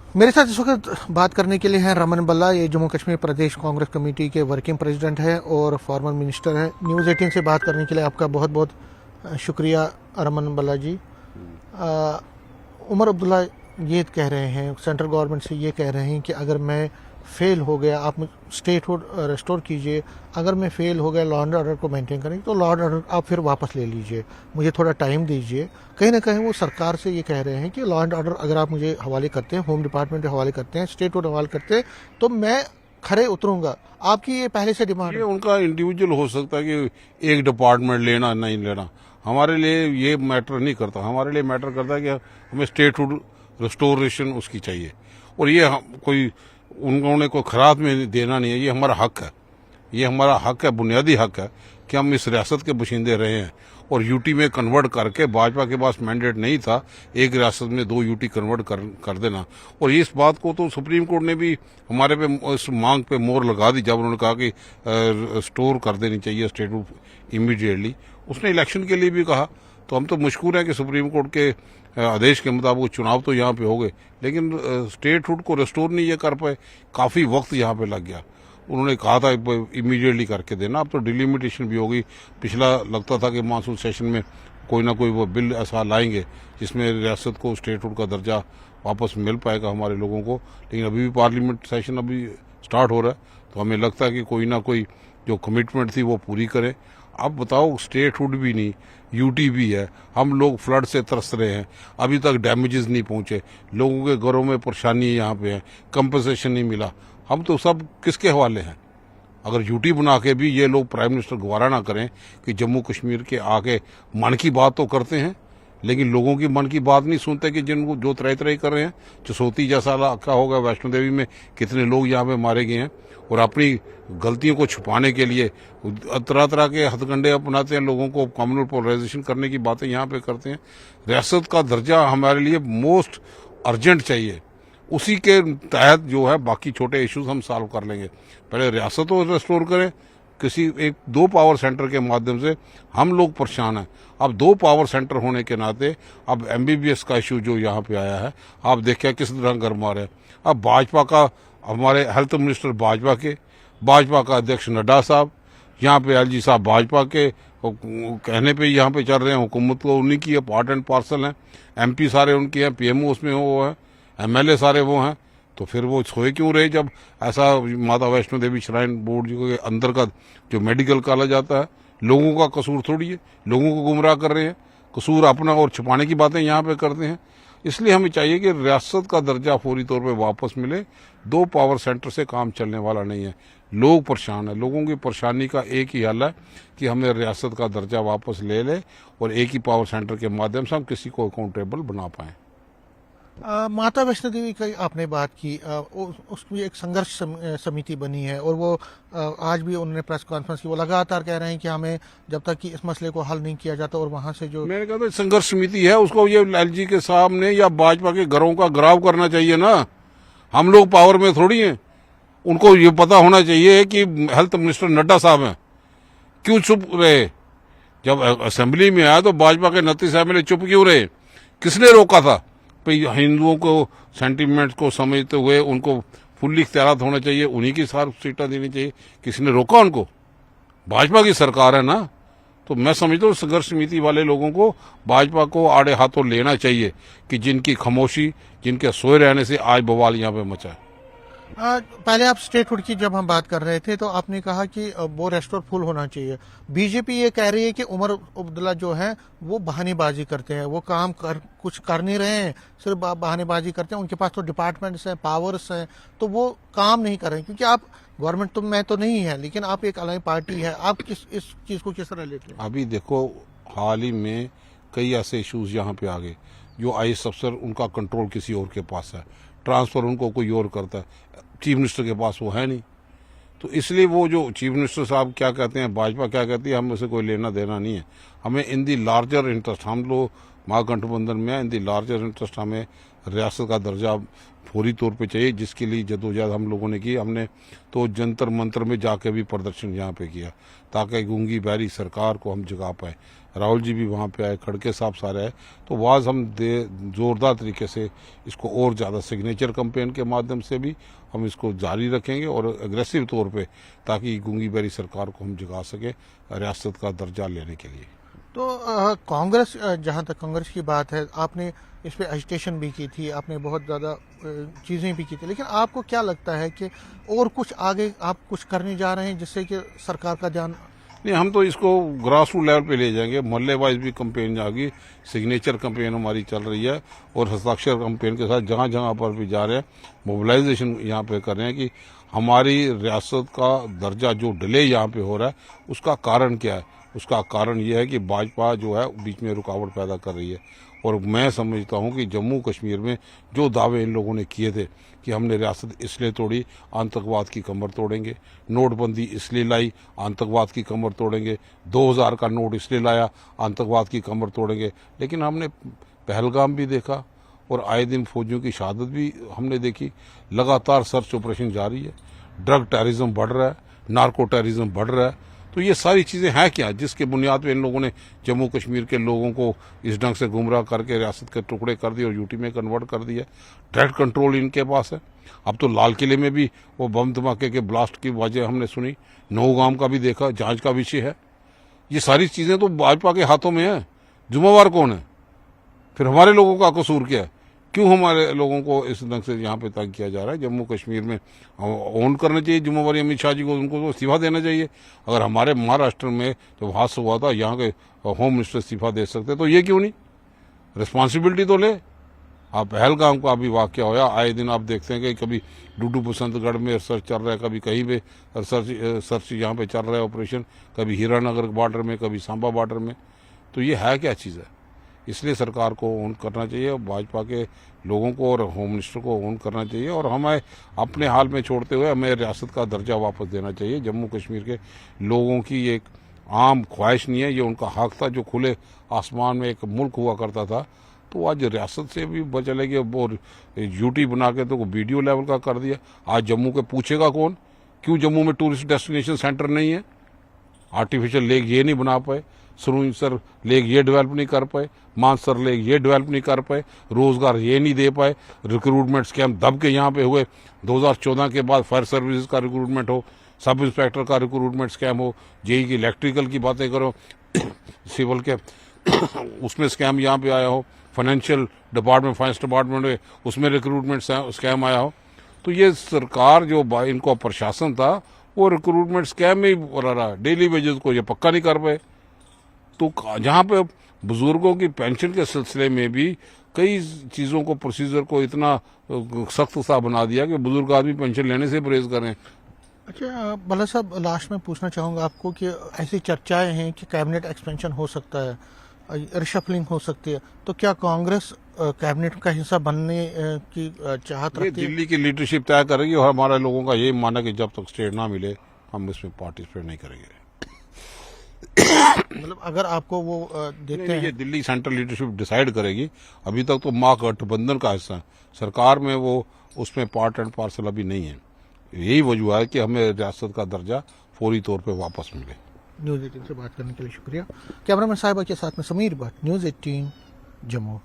मेरे साथ इस वक्त बात करने के लिए हैं रमन बल्ला। ये जम्मू कश्मीर प्रदेश कांग्रेस कमेटी के वर्किंग प्रेसिडेंट है और फॉर्मर मिनिस्टर है। न्यूज़ 18 से बात करने के लिए आपका बहुत बहुत शुक्रिया रमन बल्ला जी। उमर अब्दुल्ला ये कह रहे हैं, सेंट्रल गवर्नमेंट से ये कह रहे हैं कि अगर मैं फेल हो गया, आप स्टेटहुड रेस्टोर कीजिए। अगर मैं फेल हो गया लॉ एंड ऑर्डर को मेंटेन करें तो लॉ एंड ऑर्डर आप फिर वापस ले लीजिए, मुझे थोड़ा टाइम दीजिए। कहीं ना कहीं वो सरकार से ये कह रहे हैं कि लॉ एंड ऑर्डर अगर आप मुझे हवाले करते हैं, होम डिपार्टमेंट के हवाले करते हैं, स्टेटहुड हवाले करते हैं, तो मैं खड़े उतरूंगा। आपकी ये पहले से डिमांड ये है? उनका इंडिविजुअल हो सकता है कि एक डिपार्टमेंट लेना नहीं लेना, हमारे लिए ये मैटर नहीं करता। हमारे लिए मैटर करता है कि हमें स्टेटहुड रिस्टोरेशन उसकी चाहिए, और ये कोई उन्होंने कोई खराब में देना नहीं है। ये हमारा हक है, ये हमारा हक है, बुनियादी हक है कि हम इस रियासत के बशिंदे रहे हैं। और यूटी में कन्वर्ट करके भाजपा के पास मैंडेट नहीं था एक रियासत में 2 यूटी कन्वर्ट कर देना। और इस बात को तो सुप्रीम कोर्ट ने भी हमारे पे इस मांग पे मोहर लगा दी जब उन्होंने कहा कि स्टोर कर देनी चाहिए स्टेटहुड इमीडिएटली। उसने इलेक्शन के लिए भी कहा। तो हम तो मशकूर हैं कि सुप्रीम कोर्ट के आदेश के मुताबिक चुनाव तो यहाँ पे हो गए, लेकिन स्टेटहुड को रिस्टोर नहीं ये कर पाए। काफी वक्त यहाँ पे लग गया। उन्होंने कहा था इमीडिएटली करके देना, अब तो डिलिमिटेशन भी होगी। पिछला लगता था कि मानसून सेशन में कोई ना कोई वो बिल ऐसा लाएंगे जिसमें रियासत को स्टेटहुड का दर्जा वापस मिल पाएगा हमारे लोगों को, लेकिन अभी भी पार्लियामेंट सेशन अभी स्टार्ट हो रहा है। तो हमें लगता है कि कोई ना कोई जो कमिटमेंट थी वो पूरी करें। अब बताओ, स्टेटहुड भी नहीं, यूटी भी है, हम लोग फ्लड से तरस रहे हैं, अभी तक डैमेजेस नहीं पहुंचे, लोगों के घरों में परेशानी यहाँ पे है, कंपनसेशन नहीं मिला। हम तो सब किसके हवाले हैं? अगर यूटी बना के भी ये लोग प्राइम मिनिस्टर गवारा ना करें कि जम्मू कश्मीर के आके मन की बात तो करते हैं, लेकिन लोगों की मन की बात नहीं सुनते कि जिनको जो तरह तरह कर रहे हैं। चसौती जैसा क्या होगा, वैष्णो देवी में कितने लोग यहाँ पे मारे गए हैं, और अपनी गलतियों को छुपाने के लिए तरह तरह के हथकंडे अपनाते हैं, लोगों को कम्युनल पोलराइजेशन करने की बातें यहाँ पे करते हैं। रियासत का दर्जा हमारे लिए मोस्ट अर्जेंट चाहिए, उसी के तहत जो है बाकी छोटे इश्यूज हम सॉल्व कर लेंगे। पहले रियासत को रेस्टोर करें, किसी 2 पावर सेंटर के माध्यम से हम लोग परेशान हैं। अब 2 पावर सेंटर होने के नाते अब एमबीबीएस का इश्यू जो यहाँ पे आया है, आप देखिए किस तरह गरमा रहे हैं। अब भाजपा का, हमारे हेल्थ मिनिस्टर भाजपा का अध्यक्ष नड्डा साहब, यहाँ पे एलजी साहब भाजपा के कहने पे यहाँ पे चल रहे हैं। हुकूमत को उन्हीं की पार्ट एंड पार्सल है, एमपी सारे उनके हैं, पीएमओ उसमें वो है, एमएलए सारे वो हैं। तो फिर वो सोए क्यों रहे जब ऐसा माता वैष्णो देवी श्राइन बोर्ड के अंदर का जो मेडिकल कॉलेज आता है, लोगों का कसूर थोड़ी है, लोगों को गुमराह कर रहे हैं, कसूर अपना और छुपाने की बातें यहाँ पे करते हैं। इसलिए हमें चाहिए कि रियासत का दर्जा फौरी तौर पे वापस मिले। 2 पावर सेंटर से काम चलने वाला नहीं है, लोग परेशान है। लोगों की परेशानी का एक ही हल है कि हमें रियासत का दर्जा वापस ले ले और एक ही पावर सेंटर के माध्यम से हम किसी को अकाउंटेबल बना पाएं। माता वैष्णो देवी की आपने बात की, उसकी एक संघर्ष समिति बनी है और वो आज भी उन्होंने प्रेस कॉन्फ्रेंस की, वो लगातार कह रहे हैं कि हमें जब तक कि इस मसले को हल नहीं किया जाता, और वहां से जो मैंने कहा था संघर्ष समिति है, उसको ये एलजी के सामने या भाजपा के घरों का घेराव करना चाहिए ना। हम लोग पावर में थोड़ी हैं। उनको ये पता होना चाहिए कि हेल्थ मिनिस्टर नड्डा साहब हैं, क्यों चुप रहे? जब असेंबली में आया तो भाजपा के 29 एमएलए चुप क्यों रहे? किसने रोका था? हिंदुओं को सेंटीमेंट को समझते हुए उनको फुल्ली इख्तियारात होना चाहिए, उन्हीं की सार सीटें देनी चाहिए। किसने रोका उनको? भाजपा की सरकार है ना। तो मैं समझता हूँ संघर्ष समिति वाले लोगों को भाजपा को आड़े हाथों लेना चाहिए कि जिनकी खामोशी, जिनके सोए रहने से आज बवाल यहाँ पे मचा है। पहले आप स्टेटहुड की जब हम बात कर रहे थे तो आपने कहा कि वो रेस्टोर फुल होना चाहिए। बीजेपी ये कह रही है कि उमर अब्दुल्ला जो है वो बहानेबाजी करते हैं, वो कुछ कर नहीं रहे हैं, सिर्फ बहानेबाजी करते हैं। उनके पास तो डिपार्टमेंट्स हैं, पावर्स हैं, तो वो काम नहीं कर रहे हैं। क्योंकि आप गवर्नमेंट तो मैं तो नहीं है, लेकिन आप एक अलग पार्टी है, आप इस चीज को किस तरह लेते हैं? अभी देखो, हाल ही में कई ऐसे इश्यूज यहाँ पे आ गए जो आईएएस अफसर, उनका कंट्रोल किसी और के पास है, ट्रांसफर उनको कोई और करता है, चीफ मिनिस्टर के पास वो है नहीं। तो इसलिए वो जो चीफ मिनिस्टर साहब क्या कहते हैं, भाजपा क्या कहती है, हम उसे कोई लेना देना नहीं है। हमें इन दी लार्जर इंटरेस्ट, हम लोग महागठबंधन में इन दी लार्जर इंटरेस्ट हमें रियासत का दर्जा फौरी तौर पे चाहिए, जिसके लिए जदोजहद हम लोगों ने की। हमने तो जंतर मंतर में जाके भी प्रदर्शन यहाँ पे किया ताकि गूंगी बहरी सरकार को हम जगा पाए। राहुल जी भी वहाँ पे आए, खड़के साहब सारे आए, तो वाज हम जोरदार तरीके से इसको और ज़्यादा सिग्नेचर कैंपेन के माध्यम से भी हम इसको जारी रखेंगे और एग्रेसिव तौर पे, ताकि गूंगी बहरी सरकार को हम जगा सके रियासत का दर्जा लेने के लिए। तो कांग्रेस, जहां तक कांग्रेस की बात है, आपने इस पे एजिटेशन भी की थी, आपने बहुत ज़्यादा चीज़ें भी की थी, लेकिन आपको क्या लगता है कि और कुछ आगे आप कुछ करने जा रहे हैं जिससे कि सरकार का ध्यान? नहीं, हम तो इसको ग्रास रूट लेवल पे ले जाएंगे। मोहल्ले वाइज भी कंपेन जाएगी, सिग्नेचर कंपेन हमारी चल रही है और हस्ताक्षर कंपेन के साथ जहां जहां पर भी जा रहे हैं, मोबिलाइजेशन यहाँ पे कर रहे हैं कि हमारी रियासत का दर्जा जो डिले यहाँ पे हो रहा है उसका कारण क्या है। उसका कारण यह है कि भाजपा जो है बीच में रुकावट पैदा कर रही है। और मैं समझता हूं कि जम्मू कश्मीर में जो दावे इन लोगों ने किए थे कि हमने रियासत इसलिए तोड़ी, आतंकवाद की कमर तोड़ेंगे, नोटबंदी इसलिए लाई, आतंकवाद की कमर तोड़ेंगे, 2000 का नोट इसलिए लाया, आतंकवाद की कमर तोड़ेंगे, लेकिन हमने पहलगाम भी देखा और आए दिन फौजियों की शहादत भी हमने देखी। लगातार सर्च ऑपरेशन जारी है, ड्रग टेररिज्म बढ़ रहा है, नार्को टेररिज्म बढ़ रहा है। तो ये सारी चीजें हैं क्या जिसके बुनियाद पे इन लोगों ने जम्मू कश्मीर के लोगों को इस ढंग से गुमराह करके रियासत के टुकड़े कर दिए और यूटी में कन्वर्ट कर दिया। डायरेक्ट कंट्रोल इनके पास है। अब तो लाल किले में भी वो बम धमाके के ब्लास्ट की वजह हमने सुनी, नौगाम का भी देखा, जांच का विषय है। ये सारी चीजें तो भाजपा के हाथों में है। जुम्मेवार कौन है? फिर हमारे लोगों का कसूर क्या है? क्यों हमारे लोगों को इस ढंग से यहाँ पे तंग किया जा रहा है? जम्मू कश्मीर में ऑन करना चाहिए जिम्मेवारी अमित शाह जी को, उनको तो इस्तीफा देना चाहिए। अगर हमारे महाराष्ट्र में जब हादसा हुआ था यहाँ के होम मिनिस्टर इस्तीफा दे सकते, तो ये क्यों नहीं? रिस्पॉन्सिबिलिटी तो ले। आप पहलगाम का भी वाकया होया, आए दिन आप देखते हैं कि कभी डूडू बसंतगढ़ में रिसर्च चल रहा है, कभी कहीं पे रिसर्च यहाँ पे चल रहा है ऑपरेशन, कभी हीरानगर बॉर्डर में, कभी सांबा बॉर्डर में। तो ये है क्या चीज़ है? इसलिए सरकार को ऑन करना चाहिए, भाजपा के लोगों को और होम मिनिस्टर को ऑन करना चाहिए और हमें अपने हाल में छोड़ते हुए हमें रियासत का दर्जा वापस देना चाहिए। जम्मू कश्मीर के लोगों की एक आम ख्वाहिश नहीं है, ये उनका हक था। जो खुले आसमान में एक मुल्क हुआ करता था, तो आज रियासत से भी चलेगी और यूटी बना के तो वीडियो लेवल का कर दिया। आज जम्मू के पूछेगा कौन? क्यों जम्मू में टूरिस्ट डेस्टिनेशन सेंटर नहीं है? आर्टिफिशियल लेक ये नहीं बना पाए, सुरुसर लेक ये डेवलप नहीं कर पाए, मानसर लेक ये डेवलप नहीं कर पाए, रोजगार ये नहीं दे पाए, रिक्रूटमेंट स्कैम दब के यहाँ पे हुए। 2014 के बाद फायर सर्विसेज का रिक्रूटमेंट हो, सब इंस्पेक्टर का रिक्रूटमेंट स्कैम हो, जेई की इलेक्ट्रिकल की बातें करो, सिविल के उसमें स्कैम यहाँ पे आया हो, फाइनेंशियल डिपार्टमेंट, फाइनेंस डिपार्टमेंट में उसमें रिक्रूटमेंट स्कैम आया हो। तो ये सरकार जो इनको प्रशासन था वो रिक्रूटमेंट स्कैम में ही रहा। डेली वेजेस को ये पक्का नहीं कर पाए। तो जहाँ पे बुजुर्गों की पेंशन के सिलसिले में भी कई चीज़ों को, प्रोसीजर को इतना सख्त सा बना दिया कि बुजुर्ग आदमी पेंशन लेने से परहेज करें। अच्छा भला साहब, लास्ट में पूछना चाहूँगा आपको कि ऐसी चर्चाएं हैं कि कैबिनेट एक्सपेंशन हो सकता है, रिशफलिंग हो सकती है, तो क्या कांग्रेस कैबिनेट का हिस्सा बनने की चाहत रखती है? दिल्ली की लीडरशिप तय करेगी और हमारे लोगों का यही मानना कि जब तक स्टेट ना मिले हम इसमें पार्टिसिपेट नहीं करेंगे। मतलब अगर आपको वो देखते हैं, ये दिल्ली सेंट्रल लीडरशिप डिसाइड करेगी। अभी तक तो महागठबंधन का हिस्सा है, सरकार में वो उसमें पार्ट एंड पार्सल अभी नहीं है। यही वजह है कि हमें रियासत का दर्जा फौरी तौर पे वापस मिले। न्यूज़ 18 से बात करने के लिए शुक्रिया। कैमरामैन साहिबा के साथ में समीर भट्ट, न्यूज़ 18 जम्मू।